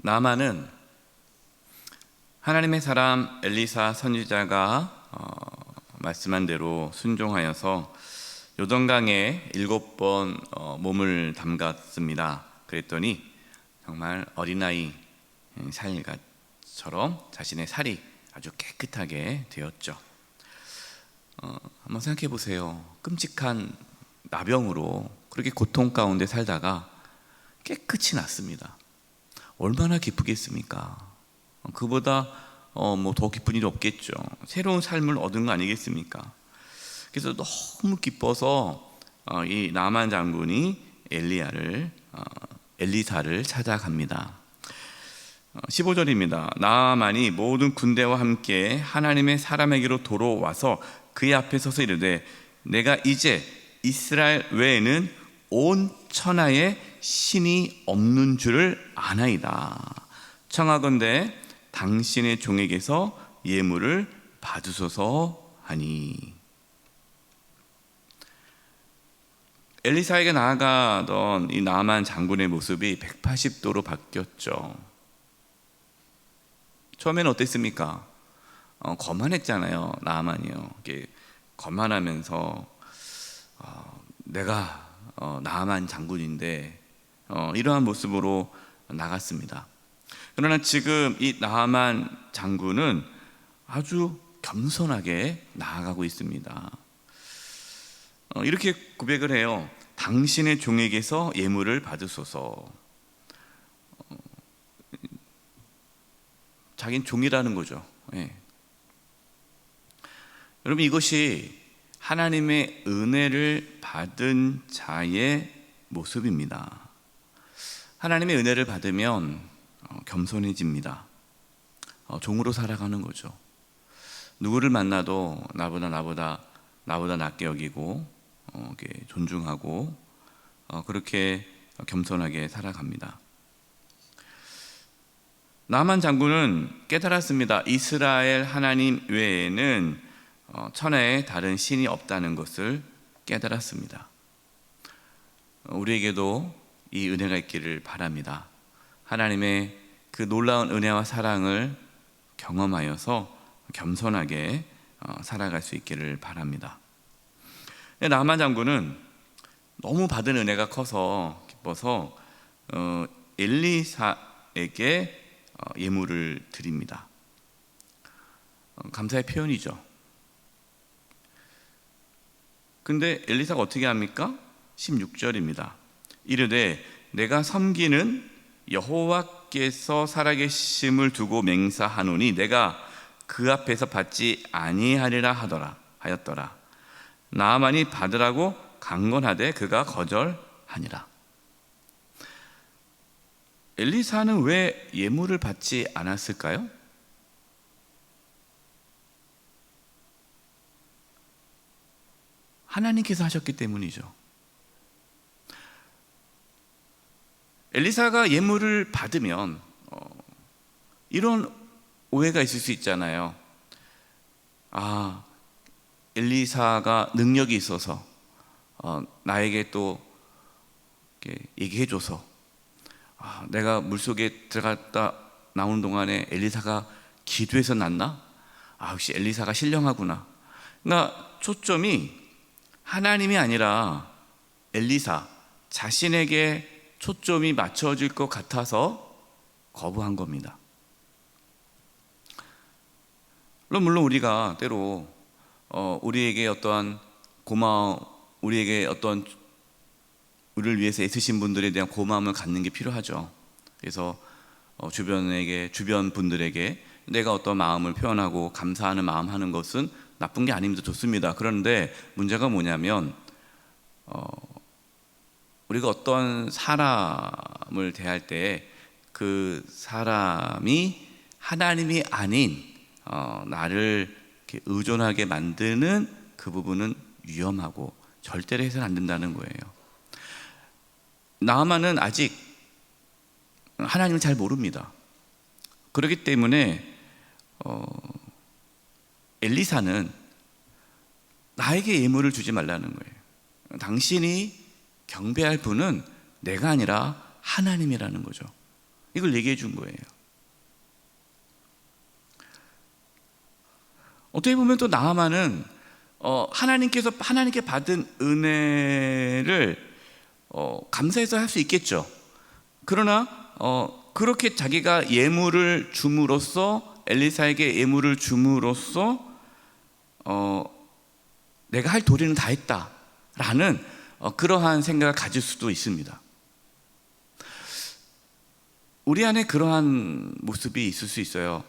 나만은 하나님의 사람 엘리사 선지자가 말씀한 대로 순종하여서 요단강에 7번 몸을 담갔습니다. 그랬더니 정말 어린아이 살처럼 자신의 살이 아주 깨끗하게 되었죠. 한번 생각해 보세요. 끔찍한 나병으로 그렇게 고통 가운데 살다가 깨끗이 낫습니다. 얼마나 기쁘겠습니까? 그보다 더 기쁜 일이 없겠죠. 새로운 삶을 얻은 거 아니겠습니까? 그래서 너무 기뻐서 이 나만 장군이 엘리사를 찾아갑니다. 15절입니다. 나만이 모든 군대와 함께 하나님의 사람에게로 돌아와서 그의 앞에 서서 이르되 내가 이제 이스라엘 외에는 온 천하에 신이 없는 줄을 아나이다. 청하건대 당신의 종에게서 예물을 받으소서 하니. 엘리사에게 나아가던 이 나만 장군의 모습이 180도로 바뀌었죠. 처음에는 어땠습니까? 거만했잖아요. 나만이요. 이렇게 거만하면서 내가 나만 장군인데 이러한 모습으로 나갔습니다. 그러나 지금 이 나만 장군은 아주 겸손하게 나아가고 있습니다. 이렇게 고백을 해요. 당신의 종에게서 예물을 받으소서. 자기는 종이라는 거죠. 예. 여러분, 이것이 하나님의 은혜를 받은 자의 모습입니다. 하나님의 은혜를 받으면 겸손해집니다. 종으로 살아가는 거죠. 누구를 만나도 나보다 낮게 여기고 존중하고 그렇게 겸손하게 살아갑니다. 나만 장군은 깨달았습니다. 이스라엘 하나님 외에는 천하에 다른 신이 없다는 것을 깨달았습니다. 우리에게도 이 은혜가 있기를 바랍니다. 하나님의 그 놀라운 은혜와 사랑을 경험하여서 겸손하게 살아갈 수 있기를 바랍니다. 나만 장군은 너무 받은 은혜가 커서 기뻐서 엘리사에게 예물을 드립니다. 감사의 표현이죠. 근데 엘리사가 어떻게 합니까? 16절입니다. 이르되 내가 섬기는 여호와께서 살아계심을 두고 맹세하노니 내가 그 앞에서 받지 아니하리라 하였더라. 나만이 받으라고 강건하되 그가 거절하니라. 엘리사는 왜 예물을 받지 않았을까요? 하나님께서 하셨기 때문이죠. 엘리사가 예물을 받으면 이런 오해가 있을 수 있잖아요. 엘리사가 능력이 있어서 나에게 또 얘기해줘서 내가 물속에 들어갔다 나오는 동안에 엘리사가 기도해서 났나? 역시 엘리사가 신령하구나. 그러니까 초점이 하나님이 아니라 엘리사 자신에게 초점이 맞춰질 것 같아서 거부한 겁니다. 물론 우리가 때로 우리에게 우리를 위해서 애쓰신 분들에 대한 고마움을 갖는 게 필요하죠. 그래서 주변 분들에게 내가 어떤 마음을 표현하고 감사하는 마음 하는 것은 나쁜 게 아닙니다. 좋습니다. 그런데 문제가 뭐냐면 우리가 어떤 사람을 대할 때 그 사람이 하나님이 아닌 나를 이렇게 의존하게 만드는 그 부분은 위험하고 절대로 해서는 안 된다는 거예요. 나아만은 아직 하나님을 잘 모릅니다. 그렇기 때문에 엘리사는 나에게 예물을 주지 말라는 거예요. 당신이 경배할 분은 내가 아니라 하나님이라는 거죠. 이걸 얘기해 준 거예요. 어떻게 보면 또 나아만은 하나님께 받은 은혜를 감사해서 할 수 있겠죠. 그러나 그렇게 자기가 예물을 줌으로써, 엘리사에게 예물을 줌으로써 내가 할 도리는 다 했다라는 그러한 생각을 가질 수도 있습니다. 우리 안에 그러한 모습이 있을 수 있어요.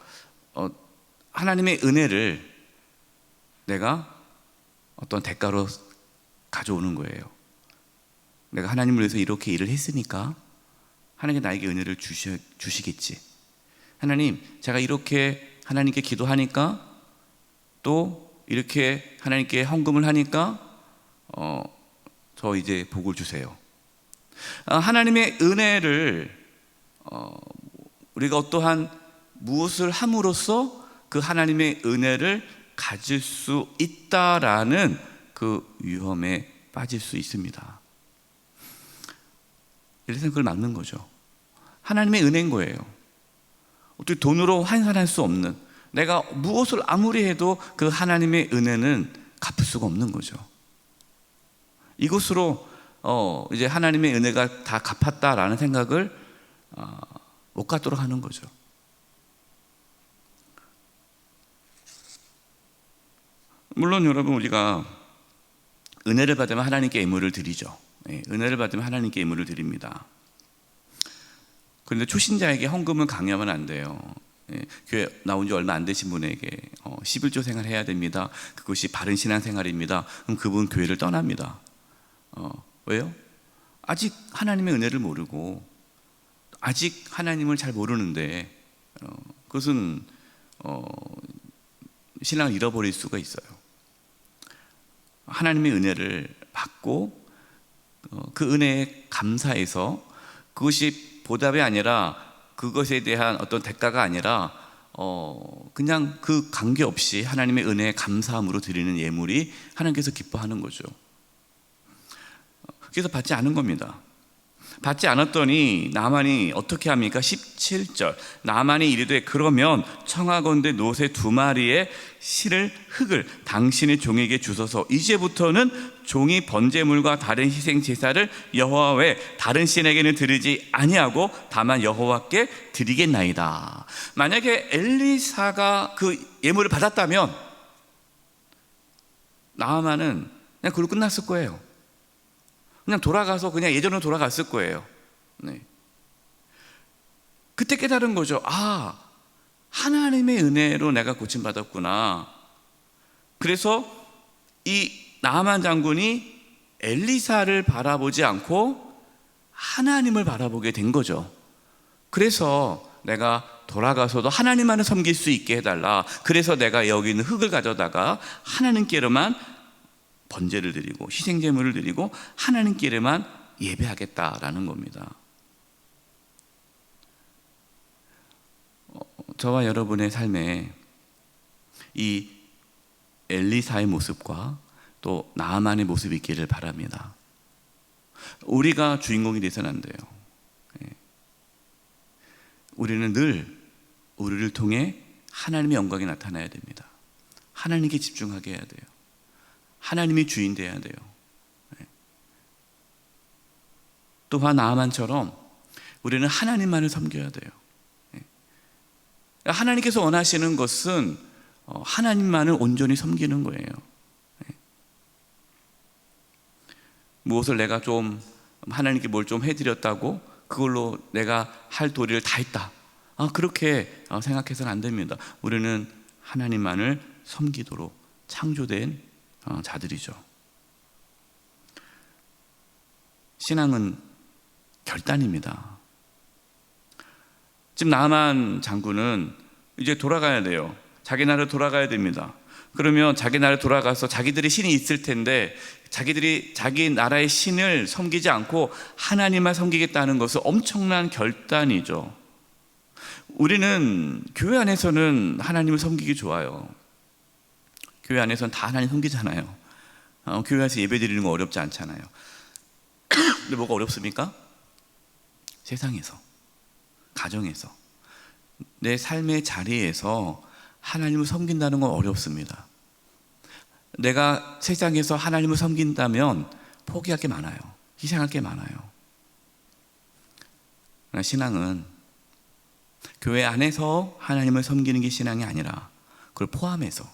하나님의 은혜를 내가 어떤 대가로 가져오는 거예요. 내가 하나님을 위해서 이렇게 일을 했으니까 하나님께 나에게 은혜를 주시겠지. 하나님, 제가 이렇게 하나님께 기도하니까, 또 이렇게 하나님께 헌금을 하니까 저 이제 복을 주세요. 하나님의 은혜를 우리가 어떠한 무엇을 함으로써 그 하나님의 은혜를 가질 수 있다라는 그 위험에 빠질 수 있습니다. 엘리사는 그걸 막는 거죠. 하나님의 은혜인 거예요. 어떻게 돈으로 환산할 수 없는, 내가 무엇을 아무리 해도 그 하나님의 은혜는 갚을 수가 없는 거죠. 이것으로 이제 하나님의 은혜가 다 갚았다라는 생각을 못 갖도록 하는 거죠. 물론 여러분, 우리가 은혜를 받으면 하나님께 예물을 드리죠. 은혜를 받으면 하나님께 예물을 드립니다. 그런데 초신자에게 헌금을 강요하면 안 돼요. 교회 나온 지 얼마 안 되신 분에게 11조 생활 해야 됩니다. 그것이 바른 신앙생활입니다. 그럼 그분 교회를 떠납니다. 왜요? 아직 하나님의 은혜를 모르고 아직 하나님을 잘 모르는데 그것은 신앙을 잃어버릴 수가 있어요. 하나님의 은혜를 받고 그 은혜에 감사해서, 그것이 보답이 아니라, 그것에 대한 어떤 대가가 아니라 그냥 그 관계없이 하나님의 은혜에 감사함으로 드리는 예물이 하나님께서 기뻐하는 거죠. 그래서 받지 않은 겁니다. 받지 않았더니 나만이 어떻게 합니까? 17절, 나만이 이르되 그러면 청하건대 노새 2마리의 흙을 당신의 종에게 주소서. 이제부터는 종이 번제물과 다른 희생 제사를 여호와 외 다른 신에게는 드리지 아니하고 다만 여호와께 드리겠나이다. 만약에 엘리사가 그 예물을 받았다면 나아만은 그냥 그걸로 끝났을 거예요. 그냥 돌아가서 그냥 예전으로 돌아갔을 거예요. 네. 그때 깨달은 거죠. 하나님의 은혜로 내가 고침받았구나. 그래서 이 나아만 장군이 엘리사를 바라보지 않고 하나님을 바라보게 된 거죠. 그래서 내가 돌아가서도 하나님만을 섬길 수 있게 해달라. 그래서 내가 여기 있는 흙을 가져다가 하나님께로만 번제를 드리고 희생제물을 드리고 하나님께로만 예배하겠다라는 겁니다. 저와 여러분의 삶에 이 엘리사의 모습과 또 나아만의 모습이 있기를 바랍니다. 우리가 주인공이 돼서는 안 돼요. 우리는 늘 우리를 통해 하나님의 영광이 나타나야 됩니다. 하나님께 집중하게 해야 돼요. 하나님이 주인 돼야 돼요. 또한 나아만처럼 우리는 하나님만을 섬겨야 돼요. 하나님께서 원하시는 것은 하나님만을 온전히 섬기는 거예요. 무엇을 내가 좀 하나님께 뭘 좀 해드렸다고 그걸로 내가 할 도리를 다 했다, 그렇게 생각해서는 안 됩니다. 우리는 하나님만을 섬기도록 창조된 자들이죠. 신앙은 결단입니다. 지금 나아만 장군은 이제 돌아가야 돼요. 자기 나라로 돌아가야 됩니다. 그러면 자기 나라에 돌아가서 자기들의 신이 있을 텐데 자기들이 자기 나라의 신을 섬기지 않고 하나님만 섬기겠다는 것은 엄청난 결단이죠. 우리는 교회 안에서는 하나님을 섬기기 좋아요. 교회 안에서는 다 하나님 섬기잖아요. 교회에서 예배 드리는 거 어렵지 않잖아요. 근데 뭐가 어렵습니까? 세상에서. 가정에서, 내 삶의 자리에서 하나님을 섬긴다는 건 어렵습니다. 내가 세상에서 하나님을 섬긴다면 포기할 게 많아요. 희생할 게 많아요. 그러나 신앙은 교회 안에서 하나님을 섬기는 게 신앙이 아니라 그걸 포함해서,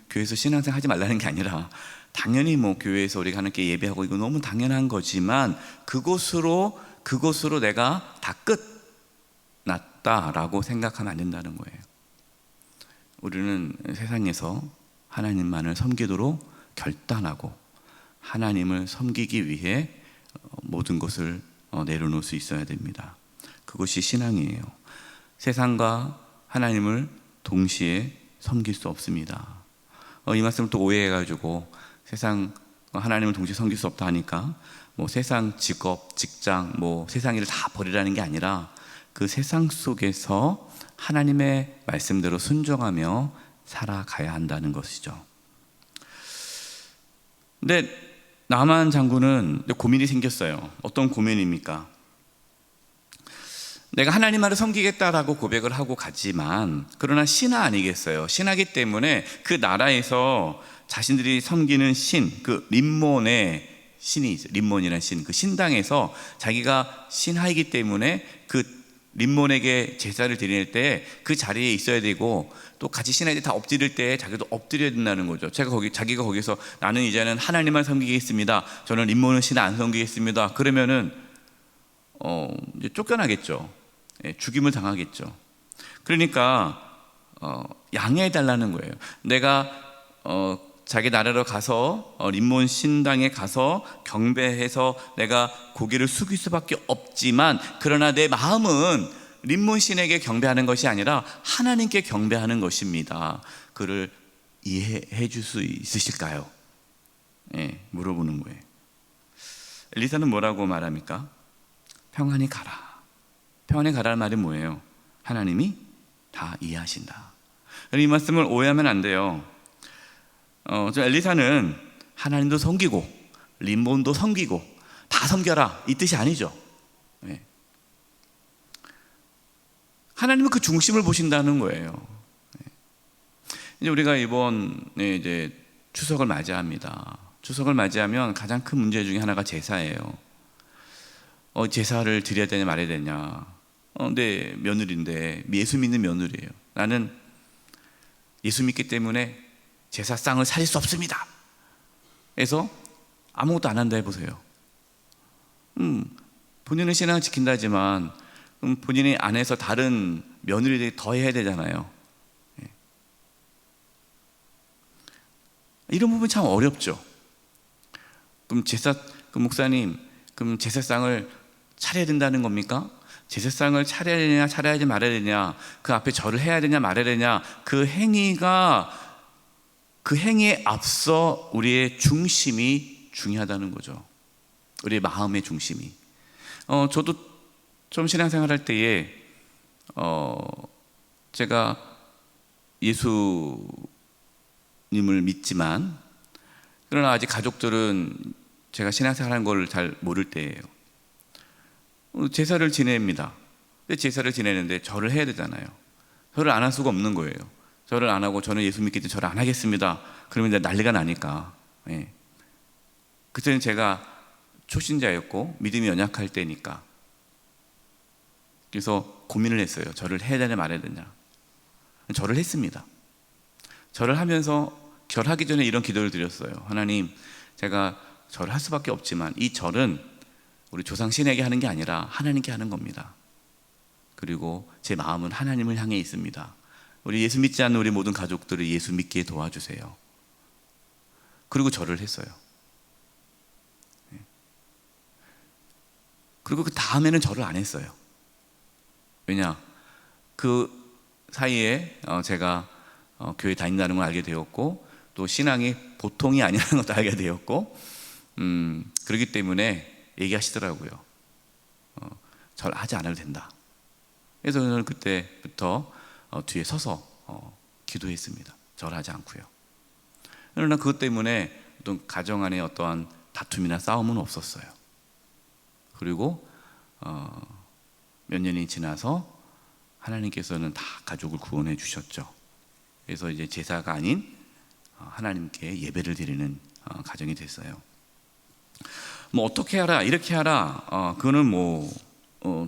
교회에서 신앙생활 하지 말라는 게 아니라 당연히 뭐 교회에서 우리가 하나님께 예배하고 이거 너무 당연한 거지만 그곳으로 내가 다 끝났다라고 생각하면 안 된다는 거예요. 우리는 세상에서 하나님만을 섬기도록 결단하고 하나님을 섬기기 위해 모든 것을 내려놓을 수 있어야 됩니다. 그것이 신앙이에요. 세상과 하나님을 동시에 섬길 수 없습니다. 이 말씀을 또 오해해가지고 세상 하나님을 동시에 섬길 수 없다 하니까 뭐 세상 직업, 직장, 뭐 세상 일을 다 버리라는 게 아니라 그 세상 속에서 하나님의 말씀대로 순종하며 살아가야 한다는 것이죠. 근데 나만 장군은 고민이 생겼어요. 어떤 고민입니까? 내가 하나님만을 섬기겠다라고 고백을 하고 가지만 그러나 신하 아니겠어요? 신하기 때문에 그 나라에서 자신들이 섬기는 신, 그 림몬의 신이 있어요. 림몬이라는 신, 그 신당에서 자기가 신하이기 때문에 그 림몬에게 제사를 드릴 때 그 자리에 있어야 되고 또 같이 신하들이 다 엎드릴 때 자기도 엎드려야 된다는 거죠. 자기가 거기서 나는 이제는 하나님만 섬기겠습니다. 저는 림몬은 신 안 섬기겠습니다. 그러면은 이제 쫓겨나겠죠. 죽임을 당하겠죠. 그러니까 양해해 달라는 거예요. 내가 자기 나라로 가서 림몬 신당에 가서 경배해서 내가 고개를 숙일 수밖에 없지만 그러나 내 마음은 림몬 신에게 경배하는 것이 아니라 하나님께 경배하는 것입니다. 그를 이해해 줄 수 있으실까요? 물어보는 거예요. 엘리사는 뭐라고 말합니까? 평안히 가라. 평안히 가라는 말이 뭐예요? 하나님이 다 이해하신다. 이 말씀을 오해하면 안 돼요. 저 엘리사는 하나님도 섬기고 림몬도 섬기고 다 섬겨라 이 뜻이 아니죠. 하나님은 그 중심을 보신다는 거예요. 이제 우리가 이번에 이제 추석을 맞이합니다. 추석을 맞이하면 가장 큰 문제 중에 하나가 제사예요. 제사를 드려야 되냐 말아야 되냐. 내 며느리인데 예수 믿는 며느리예요. 나는 예수 믿기 때문에 제사상을 차릴 수 없습니다. 그래서 아무것도 안 한다 해보세요. 본인은 신앙을 지킨다지만 본인이 안에서 다른 며느리들이 더 해야 되잖아요. 이런 부분 참 어렵죠. 그럼 목사님, 그럼 제사상을 차려야 된다는 겁니까? 제사상을 차려야 되냐, 차려야지 말아야 되냐, 그 앞에 절을 해야 되냐, 말아야 되냐, 그 행위에 앞서 우리의 중심이 중요하다는 거죠. 우리의 마음의 중심이. 저도 좀 신앙생활 할 때에 제가 예수님을 믿지만 그러나 아직 가족들은 제가 신앙생활하는 걸 잘 모를 때예요. 제사를 지냅니다. 근데 제사를 지내는데 절을 해야 되잖아요. 절을 안 할 수가 없는 거예요. 절을 안 하고 저는 예수 믿기 때문에 절을 안 하겠습니다. 그러면 이제 난리가 나니까. 그때는 제가 초신자였고 믿음이 연약할 때니까. 그래서 고민을 했어요. 절을 해야 되냐 말아야 되냐. 절을 했습니다. 절을 하면서 절하기 전에 이런 기도를 드렸어요. 하나님, 제가 절을 할 수밖에 없지만 이 절은 우리 조상 신에게 하는 게 아니라 하나님께 하는 겁니다. 그리고 제 마음은 하나님을 향해 있습니다. 우리 예수 믿지 않는 우리 모든 가족들을 예수 믿게 도와주세요. 그리고 절을 했어요. 그리고 그 다음에는 절을 안 했어요. 왜냐? 그 사이에 제가 교회 다닌다는 걸 알게 되었고 또 신앙이 보통이 아니라는 것도 알게 되었고 그렇기 때문에 얘기하시더라고요. 절하지 않아도 된다. 그래서 저는 그때부터 뒤에 서서 기도했습니다. 절하지 않고요. 그러나 그것 때문에 어떤 가정 안에 어떠한 다툼이나 싸움은 없었어요. 그리고 몇 년이 지나서 하나님께서는 다 가족을 구원해 주셨죠. 그래서 이제 제사가 아닌 하나님께 예배를 드리는 가정이 됐어요. 뭐 어떻게 하라, 이렇게 하라, 그거는 뭐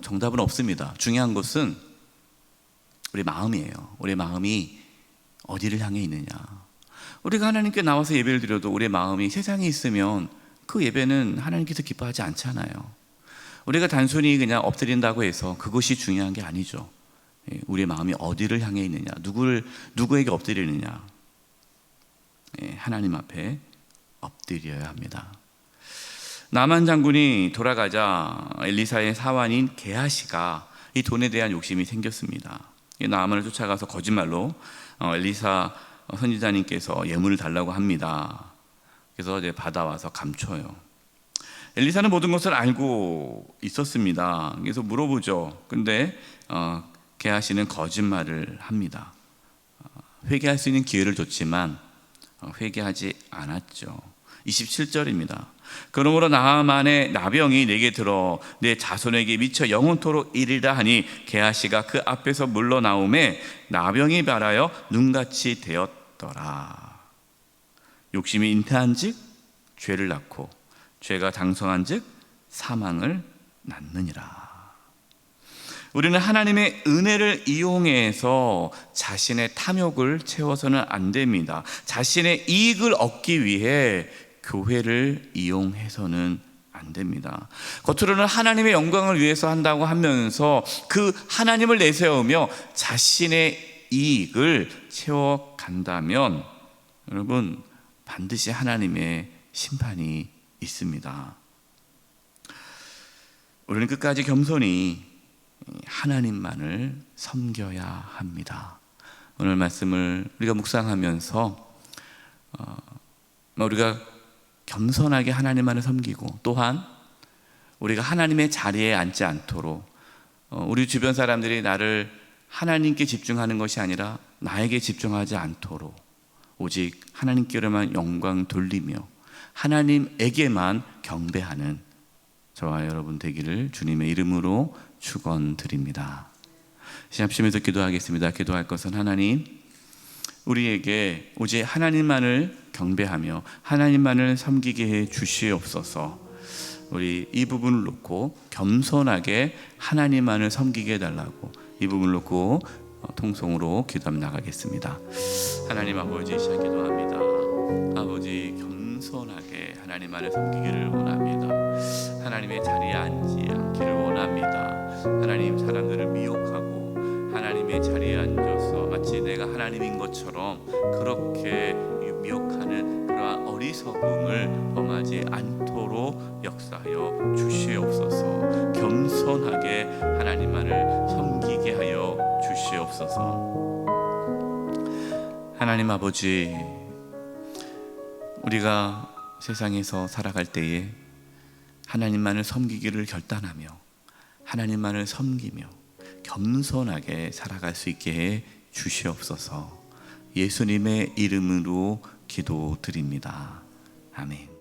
정답은 없습니다. 중요한 것은 우리 마음이에요. 우리 마음이 어디를 향해 있느냐. 우리가 하나님께 나와서 예배를 드려도 우리 마음이 세상에 있으면 그 예배는 하나님께서 기뻐하지 않잖아요. 우리가 단순히 그냥 엎드린다고 해서 그것이 중요한 게 아니죠. 우리의 마음이 어디를 향해 있느냐, 누구에게 엎드리느냐. 하나님 앞에 엎드려야 합니다. 나만 장군이 돌아가자 엘리사의 사환인 게하시가 이 돈에 대한 욕심이 생겼습니다. 나만을 쫓아가서 거짓말로 엘리사 선지자님께서 예물을 달라고 합니다. 그래서 이제 받아와서 감춰요. 엘리사는 모든 것을 알고 있었습니다. 그래서 물어보죠. 근데 게하시는 거짓말을 합니다. 회개할 수 있는 기회를 줬지만 회개하지 않았죠. 27절입니다. 그러므로 나아만의 나병이 내게 들어 내 자손에게 미쳐 영원토록 이르리라 하니 게하시가 그 앞에서 물러나오매 나병이 발하여 눈같이 되었더라. 욕심이 잉태한즉 죄를 낳고 죄가 장성한즉 사망을 낳느니라. 우리는 하나님의 은혜를 이용해서 자신의 탐욕을 채워서는 안 됩니다. 자신의 이익을 얻기 위해 교회를 이용해서는 안 됩니다. 겉으로는 하나님의 영광을 위해서 한다고 하면서 그 하나님을 내세우며 자신의 이익을 채워간다면 여러분 반드시 하나님의 심판이 있습니다. 우리는 끝까지 겸손히 하나님만을 섬겨야 합니다. 오늘 말씀을 우리가 묵상하면서 우리가 겸손하게 하나님만을 섬기고 또한 우리가 하나님의 자리에 앉지 않도록 우리 주변 사람들이 나를 하나님께 집중하는 것이 아니라 나에게 집중하지 않도록 오직 하나님께로만 영광 돌리며 하나님에게만 경배하는 저와 여러분 되기를 주님의 이름으로 축원드립니다. 시합심에서 기도하겠습니다. 기도할 것은 하나님, 우리에게 오직 하나님만을 경배하며 하나님만을 섬기게 해 주시옵소서. 우리 이 부분을 놓고 겸손하게 하나님만을 섬기게 해달라고 이 부분을 놓고 통성으로 기도하며 나가겠습니다. 하나님 아버지 시작 기도합니다. 아버지 겸손하게 하나님만을 섬기기를 원합니다. 하나님의 자리에 앉지 않기를 원합니다. 하나님 사람들을 미혹하고 하나님의 자리에 앉아서 마치 내가 하나님인 것처럼 그렇게 미혹하는 그러한 어리석음을 범하지 않도록 역사하여 주시옵소서. 겸손하게 하나님만을 섬기게 하여 주시옵소서. 하나님 아버지, 우리가 세상에서 살아갈 때에 하나님만을 섬기기를 결단하며 하나님만을 섬기며 겸손하게 살아갈 수 있게 해 주시옵소서. 예수님의 이름으로 기도드립니다. 아멘.